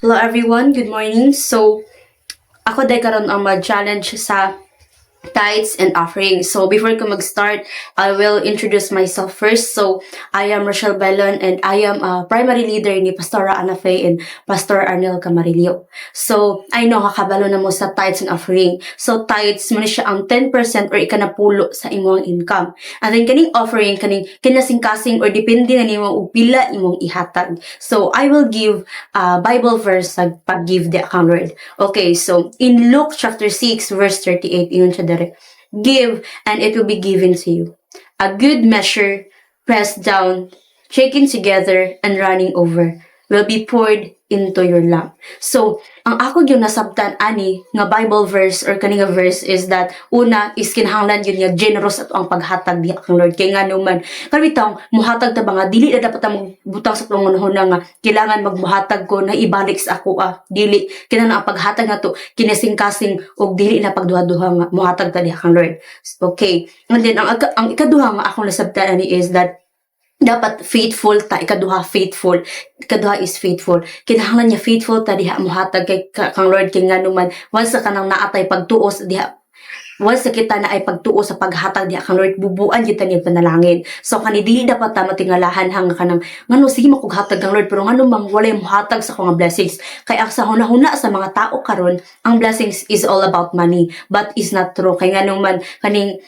Hello everyone, good morning. So, ako day karon ang mag-challenge sa tithes and offerings. So, before ko mag-start, I will introduce myself first. So, I am Rochelle Bellon and I am a primary leader ni Pastora Ana Faye and Pastor Arnel Camarillo. So, I know kakabalo na mo sa tithes and offering. So, tithes mo siya ang 10% or ikanapulo sa imong income. And then, kaning offering, kaning kinasingkasing or depende na nimo og pila imong ihatag. So, I will give Bible verse sa pag-give the account Lord. Okay, so, in Luke chapter 6 verse 38, ingon siya dire, give and it will be given to you. A good measure, pressed down, shaken together, and running over, will be poured into your lap. So, ang ako yung nasabtan ani nga Bible verse or kaninga verse is that una is kinahanglan yun nga generous at ang paghatag diha kang Lord kay nga naman kalbitaw muhatag ta ba nga dili na dapat ta magbutang sa pangunahon na nga kailangan magbuhatag ko na ibalik sa ako dili kinahanglan ang paghatag nato kinasing-kasing og dili na pagduha-duha nga muhatag ta diha kang Lord. Okay, and then ang ikaduha nga akong nasabtan ani is that dapat faithful ta, ikaduha faithful, ikaduha is faithful, kinahanglan niya faithful ta diha muhatag kay kang Lord kay nganuman once sa kanang naatay pagtuos diha, once sa kita na ay pagtuo sa paghatag diha kang Lord bubuan gyud ta niya panalangin. So kani dili dapat ta matingalahan hang kanang ngano sige mo kog hatag kang Lord pero ngano mang walay muhatag sa akong blessings kay ang sa hunahuna sa mga tao karon ang blessings is all about money but is not true kay nganuman kaning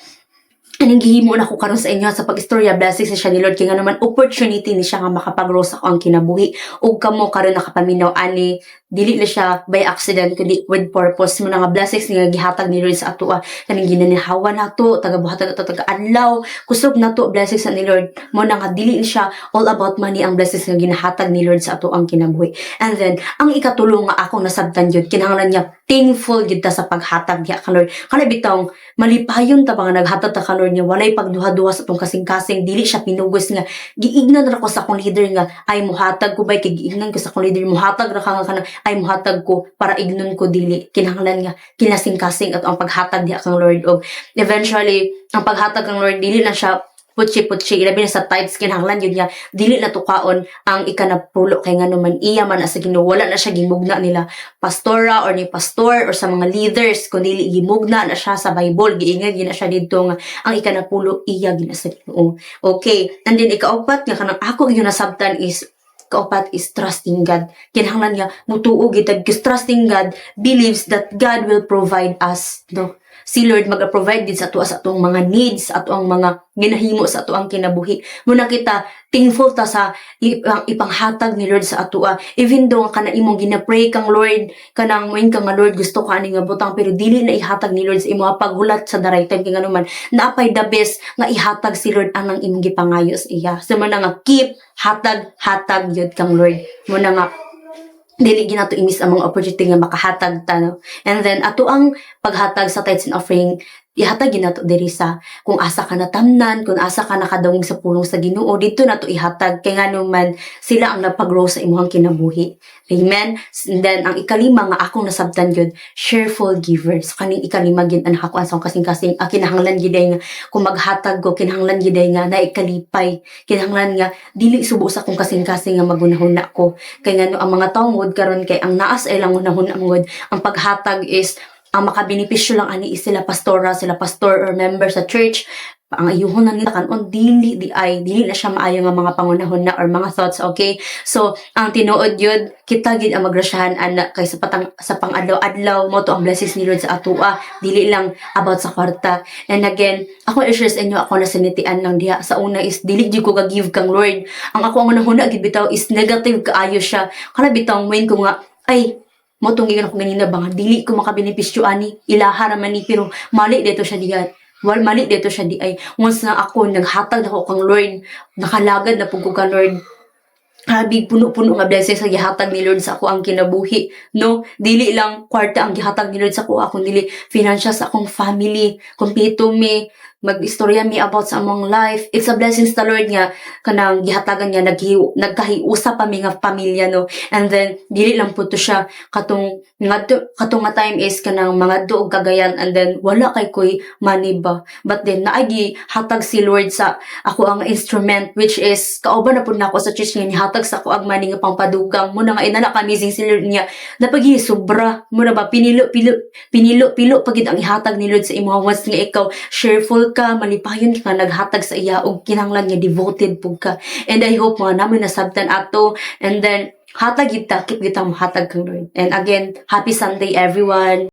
gihimo na ko karon sa inyo sa pag-istorya blessings siya ni Lord kay nga naman opportunity ni siya nga makapag-grow sa akong kinabuhi ug kamo karon nakapaminaw ani dili na siya by accident kundi with purpose mo nga blessings nga gihatag ni Lord sa ato kaning ginanihawan nato tagabuhatag nato taga-adlaw kusog nato blessings ni Lord mo nga dili siya all about money ang blessings nga ginahatag ni Lord sa ato ang kinabuhi. And then ang ikatulo nga akong nasabtan jud kinahanglan niya thankful gid ta sa paghatag diha kang Lord kana bitong malipayon ta ba nga naghatag ta kang Lord niya walay pagduha-duha sa atong kasing-kasing dili siya pinugos nga giignan ra ko sa akong leader nga ay muhatag ko bay kay giignan ko sa akong leader muhatag ra ka nga ay muhatag ko para ignon ko dili kinahanglan nga kinasing-kasing at ang paghatag diha kang Lord og eventually ang paghatag kang Lord dili na siya putsi-putsi ilabi na sa tithes kinahanglan yun nga dili na tukaon ang ikanapulo kay nga naman iya man sa Ginoo wala na siya gimugna nila pastora or ni pastor or sa mga leaders kun dili gimugna na siya sa Bible giingad gina siya didto nga ang ikanapulo iya gina sa Ginoo. Okay, and then ikaupat nga kanang ako yung nasabtan is kaupat is trusting God. Kinahanglan nga mutuo gitag trusting God believes that God will provide us, no? Si Lord mag-provide din sa ato sa atong mga needs, ato ang mga ginahimo sa ato ang kinabuhi. Muna kita thankful ta sa ipanghatag ni Lord sa ato even though kana imong ginapray kang Lord kanang moin kang nga Lord gusto ka ani nga butang pero dili na ihatag ni Lord sa imong paghulat sa the right time kay nganuman naapay the best nga ihatag si Lord ang imong gipangayo sa iya. So man nga keep hatag yun kang Lord. Muna nga dili ginato imis ang mga opportunity nga makahatag ta no? And then ato ang paghatag sa tithes and offering ihatag ginato diri sa kung asa ka natamnan kung asa ka nakadawig sa pulong sa Ginoo dito nato ihatag kay nganuman sila ang nagpag-grow sa imong kinabuhi. Amen. And then ang ikalima nga akong nasabtan gyud cheerful givers. Kaning ikalima gyud ang ako asang kasing-kasing kinahanglan gyud nga kung maghatag ko kinahanglan gyud nga naikalipay kinahanglan nga dili subo sa akong kasing-kasing nga magunahuna ko kay ngano ang mga tawo ngod karon kay ang naas ay lang hunahuna ngod ang paghatag is ang makabenepisyo lang ani is sila pastor or member sa church ang ayuhon na nila kanon dili na siya maayo nga mga pangunahon na or mga thoughts. Okay, so ang tinuod yun kita gid ang magrasyahan ana kay sa pang-adlaw mo to ang blessings ni Lord sa ato dili lang about sa kwarta. And again ako i-share sa inyo ako na sinitian lang diha sa una is dili jud ko ga-give kang Lord ang ako ang nahuna gid bitaw is negative kaayo siya kana bitaw when ko nga ay mo tunggigan ako ganina ba nga dili ko makabenepisyo ani ilaha ra man ni pero mali dito siya diyan mali dito siya di ay once na ako naghatag ako kang Lord nakalagad na pug ko kang Lord habi puno-puno nga blessings sa gihatag ni Lord sa ako ang kinabuhi no dili lang kwarta ang gihatag ni Lord sa ako kundi dili financial sa akong family kumpleto me mag-istorya mi about sa among life. It's a blessing sa Lord nga kanang gihatagan niya nagkahiusa pa mi nga pamilya no. And then dili lang po to siya katong nga time is kanang mga og Cagayan, and then wala kay koy money ba. But then naagi hatag si Lord sa ako ang instrument, which is kauban na pud nako sa church nga nihatag sa ako ang money nga pangpadugang mo na nga inana ka amazing si Lord niya napagi sobra mo na ba pinilo pagid ang ihatag ni Lord sa imo once nga ikaw cheerful ka, malipayon ka naghatag sa iya og kinahanglan nga devoted pug ka. And I hope mga namin nasabtan ato, and then hatag kita, keep kita mo hatag kang Lord. And again, happy Sunday everyone.